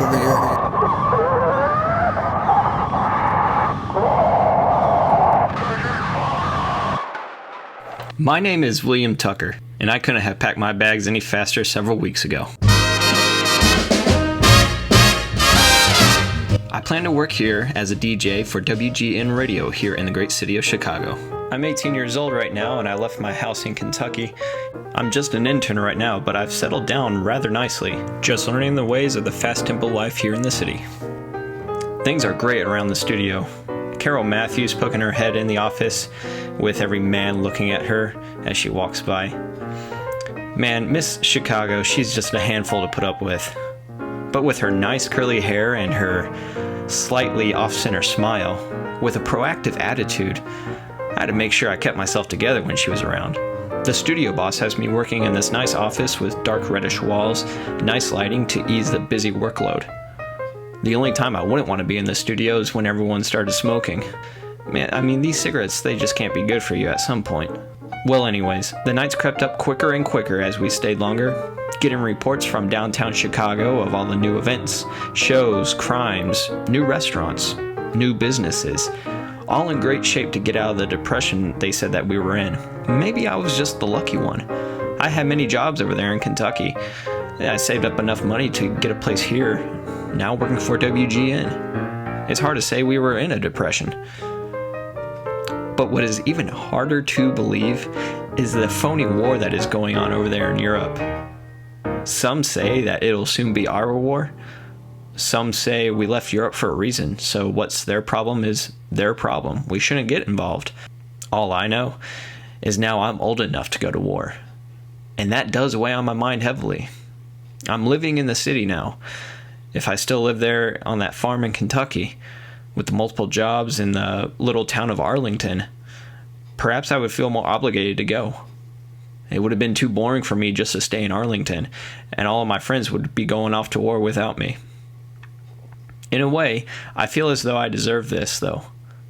over here. My name is William Tucker, and I couldn't have packed my bags any faster several weeks ago. I plan to work here as a DJ for WGN Radio here in the great city of Chicago. I'm 18 years old right now, and I left my house in Kentucky. I'm just an intern right now, but I've settled down rather nicely, just learning the ways of the fast-tempo life here in the city. Things are great around the studio. Carol Matthews poking her head in the office with every man looking at her as she walks by. Man, Miss Chicago, she's just a handful to put up with. But with her nice curly hair and her slightly off-center smile, with a proactive attitude, I had to make sure I kept myself together when she was around. The studio boss has me working in this nice office with dark reddish walls, nice lighting to ease the busy workload. The only time I wouldn't want to be in the studio is when everyone started smoking. Man, I mean, these cigarettes, they just can't be good for you at some point. Well, anyways, the nights crept up quicker and quicker as we stayed longer, getting reports from downtown Chicago of all the new events, shows, crimes, new restaurants, new businesses, all in great shape to get out of the depression they said that we were in. Maybe I was just the lucky one. I had many jobs over there in Kentucky. I saved up enough money to get a place here, now working for WGN. It's hard to say we were in a depression. But what is even harder to believe is the phony war that is going on over there in Europe. Some say that it'll soon be our war. Some say we left Europe for a reason, so what's their problem is their problem. We shouldn't get involved. All I know is now I'm old enough to go to war. And that does weigh on my mind heavily. I'm living in the city now. If I still live there on that farm in Kentucky, with the multiple jobs in the little town of Arlington, perhaps I would feel more obligated to go. It would have been too boring for me just to stay in Arlington, and all of my friends would be going off to war without me. In a way, I feel as though I deserve this, though.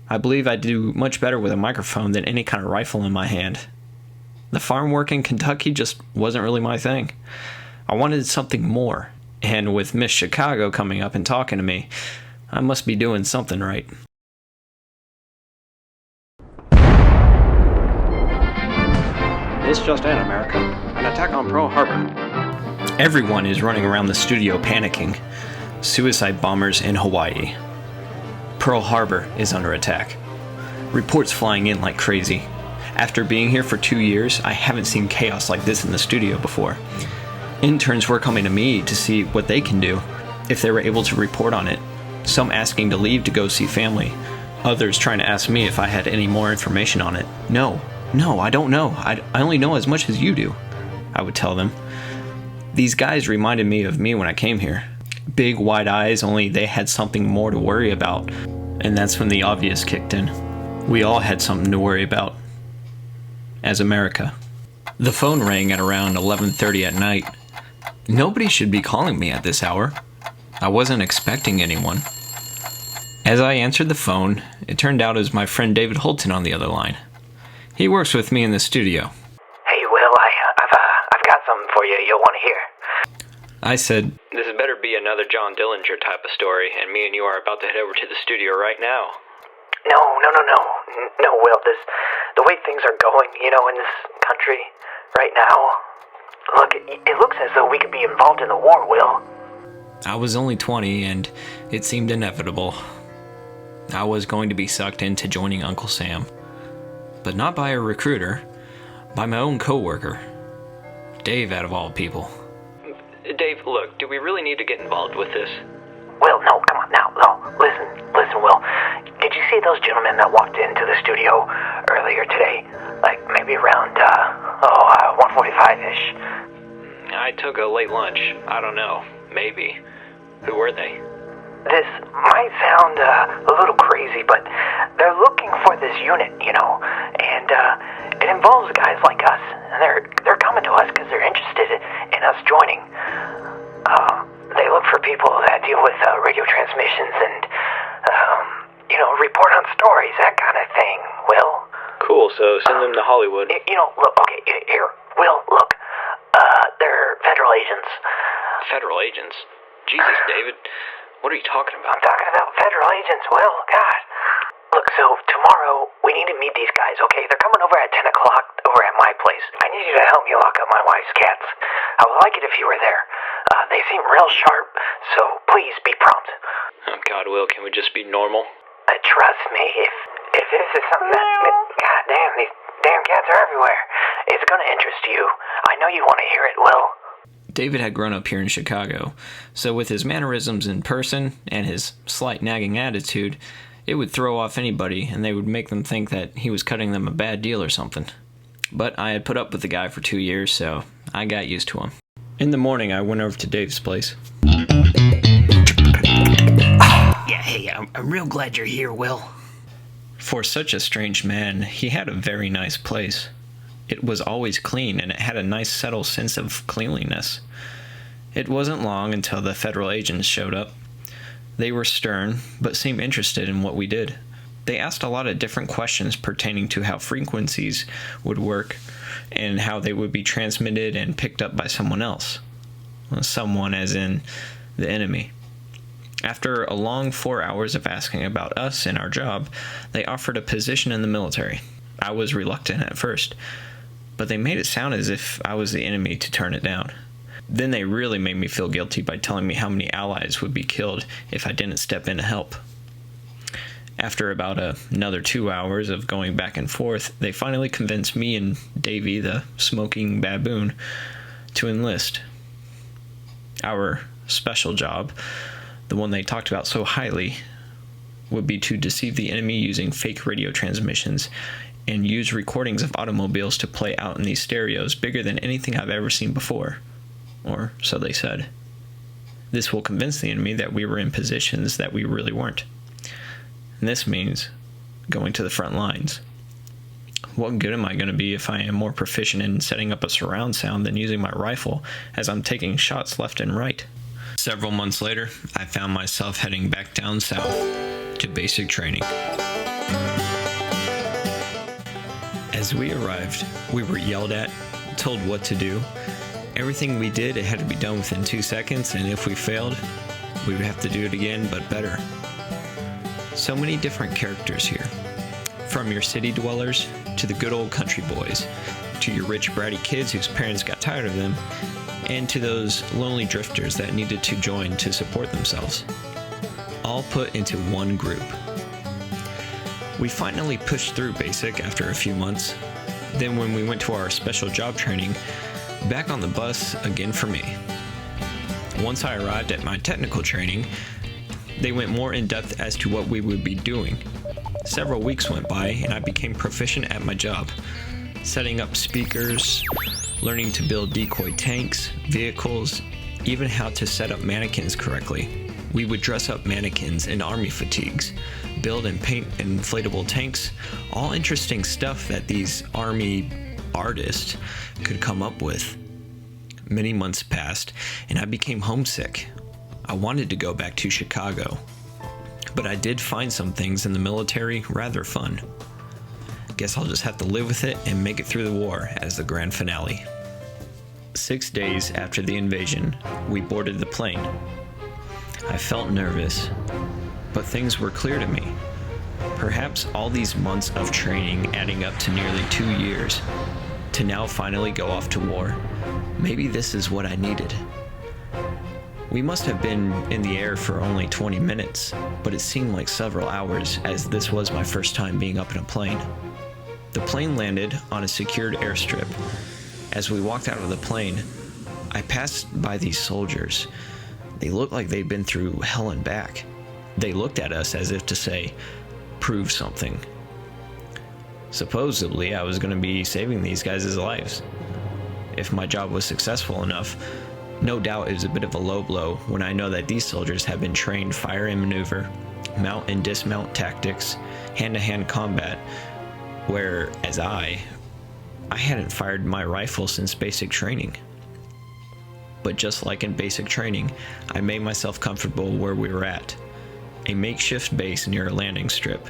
I believe I do much better with a microphone than any kind of rifle in my hand. The farm work in Kentucky just wasn't really my thing. I wanted something more, and with Miss Chicago coming up and talking to me, I must be doing something right. This just in, America. An attack on Pearl Harbor. Everyone is running around the studio panicking. Suicide bombers in Hawaii. Pearl Harbor is under attack. Reports flying in like crazy. After being here for 2 years, I haven't seen chaos like this in the studio before. Interns were coming to me to see what they can do, if they were able to report on it. Some asking to leave to go see family. Others trying to ask me if I had any more information on it. No, I don't know. I only know as much as you do, I would tell them. These guys reminded me of me when I came here. Big, wide eyes, only they had something more to worry about. And that's when the obvious kicked in. We all had something to worry about. As America. The phone rang at around 11:30 at night. Nobody should be calling me at this hour. I wasn't expecting anyone. As I answered the phone, it turned out it was my friend David Holton on the other line. He works with me in the studio. Hey, Will, I've got something for you you'll want to hear. I said, "This had better be another John Dillinger type of story, and me and you are about to head over to the studio right now." No, Will, the way things are going, in this country right now, look, it looks as though we could be involved in the war, Will. I was only 20, and it seemed inevitable. I was going to be sucked into joining Uncle Sam. But not by a recruiter, by my own coworker. Dave, out of all people. Dave, look, do we really need to get involved with this? Will, no, come on, now, no, listen, Will. Did you see those gentlemen that walked into the studio earlier today? Like, maybe around, 1:45-ish? I took a late lunch. I don't know. Maybe. Who were they? This might sound a little crazy, but they're looking for this unit, and it involves guys like us, and they're coming to us because they're interested in us joining. They look for people that deal with radio transmissions and, report on stories, that kind of thing, Will. Cool, so send them to Hollywood. Look, okay, here, Will, look, they're federal agents. Federal agents? Jesus, David. What are you talking about? I'm talking about federal agents, Will. God. Look, so tomorrow we need to meet these guys, okay? They're coming over at 10 o'clock over at my place. I need you to help me lock up my wife's cats. I would like it if you were there. They seem real sharp, so please be prompt. Oh, God, Will, can we just be normal? Trust me, if this is something God damn, these damn cats are everywhere. It's gonna interest you. I know you want to hear it, Will. David had grown up here in Chicago, so with his mannerisms in person and his slight nagging attitude, it would throw off anybody and they would make them think that he was cutting them a bad deal or something. But I had put up with the guy for 2 years, so I got used to him. In the morning, I went over to Dave's place. Yeah, hey, I'm real glad you're here, Will. For such a strange man, he had a very nice place. It was always clean, and it had a nice settled sense of cleanliness. It wasn't long until the federal agents showed up. They were stern, but seemed interested in what we did. They asked a lot of different questions pertaining to how frequencies would work and how they would be transmitted and picked up by someone else. Someone as in the enemy. After a long 4 hours of asking about us and our job, they offered a position in the military. I was reluctant at first, but they made it sound as if I was the enemy to turn it down. Then they really made me feel guilty by telling me how many allies would be killed if I didn't step in to help. After about another 2 hours of going back and forth, they finally convinced me and Davy, the smoking baboon, to enlist. Our special job, the one they talked about so highly, would be to deceive the enemy using fake radio transmissions and use recordings of automobiles to play out in these stereos bigger than anything I've ever seen before. Or so they said. This will convince the enemy that we were in positions that we really weren't. And this means going to the front lines. What good am I going to be if I am more proficient in setting up a surround sound than using my rifle as I'm taking shots left and right? Several months later, I found myself heading back down south to basic training. As we arrived, we were yelled at, told what to do. Everything we did, it had to be done within 2 seconds, and if we failed, we would have to do it again, but better. So many different characters here. From your city dwellers, to the good old country boys, to your rich bratty kids whose parents got tired of them, and to those lonely drifters that needed to join to support themselves. All put into one group. We finally pushed through basic after a few months. Then when we went to our special job training, back on the bus again for me. Once I arrived at my technical training, they went more in depth as to what we would be doing. Several weeks went by and I became proficient at my job, setting up speakers, learning to build decoy tanks, vehicles, even how to set up mannequins correctly. We would dress up mannequins in army fatigues, build and paint inflatable tanks, all interesting stuff that these army artists could come up with. Many months passed and I became homesick. I wanted to go back to Chicago, but I did find some things in the military rather fun. Guess I'll just have to live with it and make it through the war as the grand finale. 6 days after the invasion, we boarded the plane. I felt nervous, but things were clear to me. Perhaps all these months of training adding up to nearly 2 years, to now finally go off to war. Maybe this is what I needed. We must have been in the air for only 20 minutes, but it seemed like several hours as this was my first time being up in a plane. The plane landed on a secured airstrip. As we walked out of the plane, I passed by these soldiers. They looked like they'd been through hell and back. They looked at us as if to say, "Prove something." Supposedly, I was going to be saving these guys' lives. If my job was successful enough, no doubt it was a bit of a low blow when I know that these soldiers have been trained fire and maneuver, mount and dismount tactics, hand-to-hand combat, whereas I hadn't fired my rifle since basic training. But just like in basic training, I made myself comfortable where we were at, a makeshift base near a landing strip.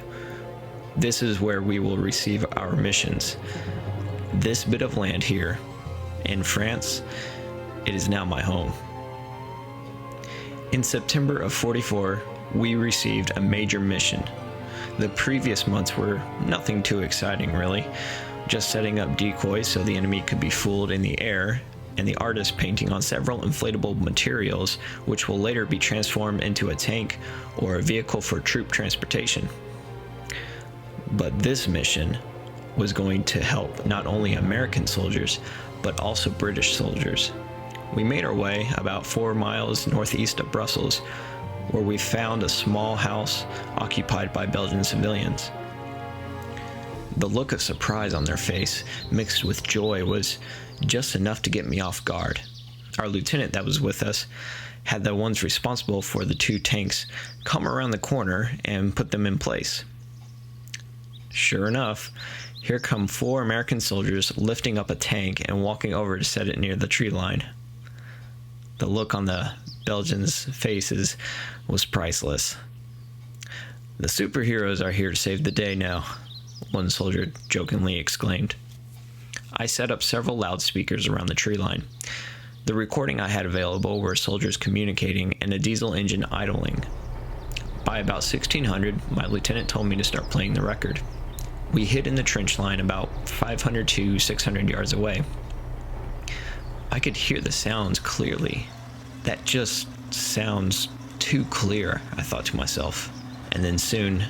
This is where we will receive our missions. This bit of land here, in France, it is now my home. In September of 44, we received a major mission. The previous months were nothing too exciting, really. Just setting up decoys so the enemy could be fooled in the air, and the artist painting on several inflatable materials, which will later be transformed into a tank or a vehicle for troop transportation. But this mission was going to help not only American soldiers, but also British soldiers. We made our way about 4 miles northeast of Brussels, where we found a small house occupied by Belgian civilians. The look of surprise on their face, mixed with joy, was just enough to get me off guard. Our lieutenant that was with us had the ones responsible for the 2 tanks come around the corner and put them in place. Sure enough, here come 4 American soldiers lifting up a tank and walking over to set it near the tree line. The look on the Belgians' faces was priceless. "The superheroes are here to save the day now," one soldier jokingly exclaimed. I set up several loudspeakers around the tree line. The recording I had available were soldiers communicating and a diesel engine idling. By about 1600, my lieutenant told me to start playing the record. We hid in the trench line about 500 to 600 yards away. I could hear the sounds clearly. That just sounds too clear, I thought to myself. And then soon,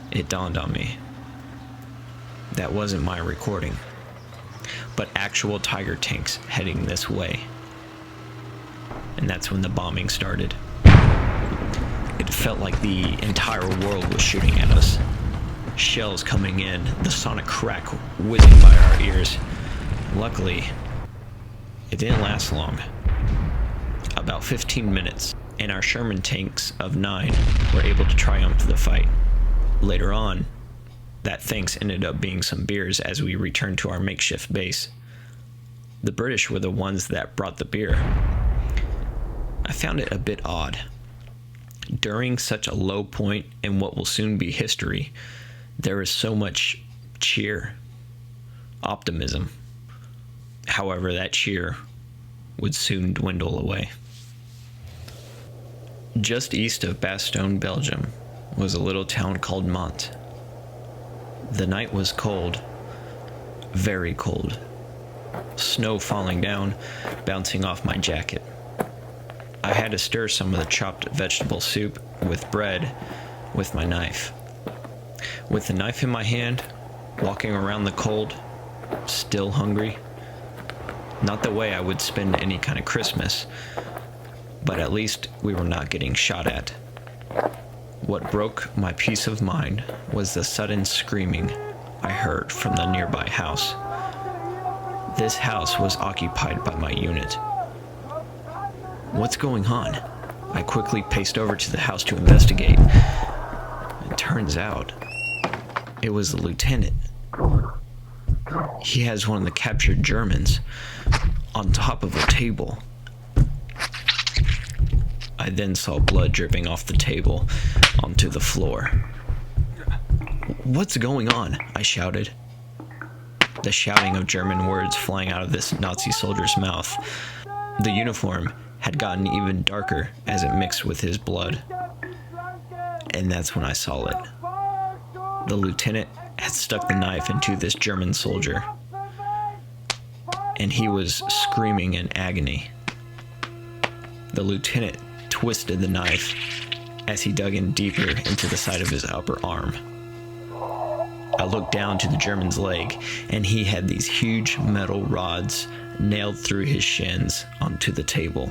it dawned on me. That wasn't my recording, but actual Tiger tanks heading this way. And that's when the bombing started. It felt like the entire world was shooting at us. Shells coming in, the sonic crack whizzing by our ears. Luckily, it didn't last long. About 15 minutes, and our Sherman tanks of 9 were able to triumph the fight. Later on, that thanks ended up being some beers as we returned to our makeshift base. The British were the ones that brought the beer. I found it a bit odd. During such a low point in what will soon be history, there is so much cheer, optimism. However, that cheer would soon dwindle away. Just east of Bastogne, Belgium, was a little town called Mont. The night was cold, very cold. Snow falling down, bouncing off my jacket. I had to stir some of the chopped vegetable soup with bread with my knife. With the knife in my hand, walking around the cold, still hungry. Not the way I would spend any kind of Christmas, but at least we were not getting shot at. What broke my peace of mind was the sudden screaming I heard from the nearby house. This house was occupied by my unit. What's going on? I quickly paced over to the house to investigate. It turns out it was the lieutenant. He has one of the captured Germans on top of a table. I then saw blood dripping off the table onto the floor. "What's going on?" I shouted. The shouting of German words flying out of this Nazi soldier's mouth. The uniform had gotten even darker as it mixed with his blood. And that's when I saw it. The lieutenant had stuck the knife into this German soldier, and he was screaming in agony. The lieutenant twisted the knife as he dug in deeper into the side of his upper arm. I looked down to the German's leg, and he had these huge metal rods nailed through his shins onto the table.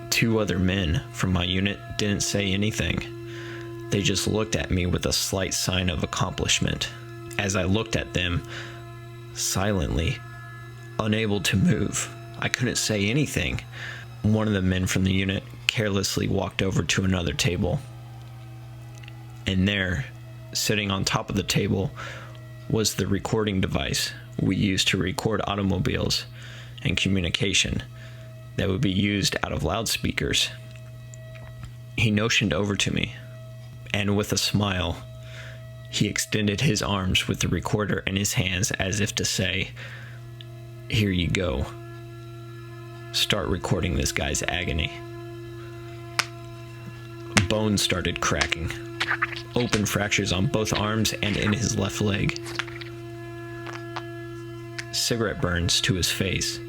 2 other men from my unit didn't say anything. They just looked at me with a slight sign of accomplishment. As I looked at them, silently, unable to move, I couldn't say anything. One of the men from the unit carelessly walked over to another table. And there, sitting on top of the table, was the recording device we used to record automobiles and communication that would be used out of loudspeakers. He motioned over to me, and with a smile, he extended his arms with the recorder in his hands as if to say, "Here you go. Start recording this guy's agony." bones started cracking. Open fractures on both arms and in his left leg. Cigarette burns to his face.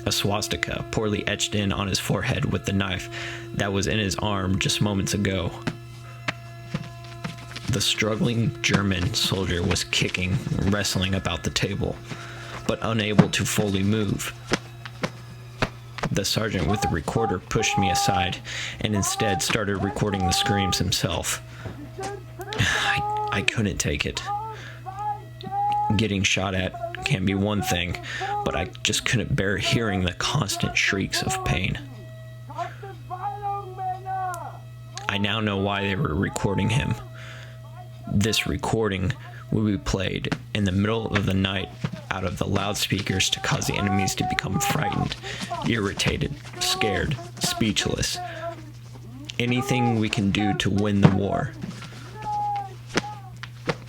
A swastika poorly etched in on his forehead with the knife that was in his arm just moments ago. The struggling German soldier was kicking, wrestling about the table, but unable to fully move. The sergeant with the recorder pushed me aside and instead started recording the screams himself. I couldn't take it. Getting shot at can be one thing, but I just couldn't bear hearing the constant shrieks of pain. I now know why they were recording him. This recording will be played in the middle of the night out of the loudspeakers to cause the enemies to become frightened, irritated, scared, speechless. Anything we can do to win the war.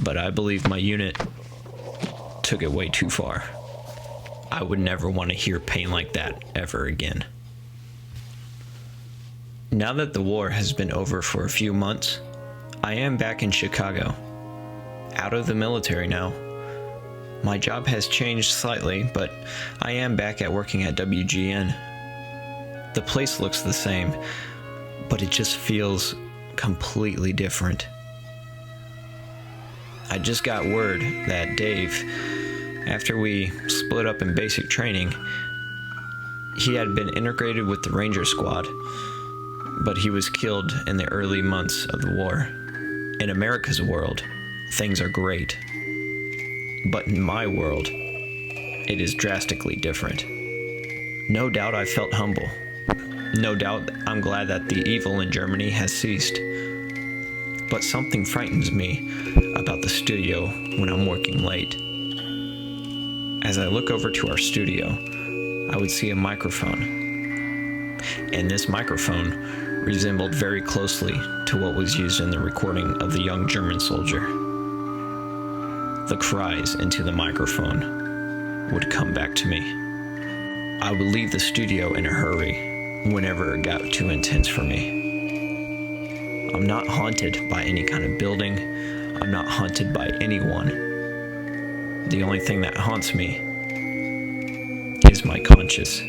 But I believe my unit took it way too far. I would never want to hear pain like that ever again. Now that the war has been over for a few months, I am back in Chicago. Out of the military now. My job has changed slightly, but I am back at working at WGN. The place looks the same, but it just feels completely different. I just got word that Dave, after we split up in basic training, he had been integrated with the Ranger Squad, but he was killed in the early months of the war. In America's world, things are great. But in my world, it is drastically different. No doubt I felt humble. No doubt I'm glad that the evil in Germany has ceased. But something frightens me about the studio when I'm working late. As I look over to our studio, I would see a microphone. And this microphone resembled very closely to what was used in the recording of the young German soldier. The cries into the microphone would come back to me. I would leave the studio in a hurry whenever it got too intense for me. I'm not haunted by any kind of building. I'm not haunted by anyone. The only thing that haunts me is my conscience.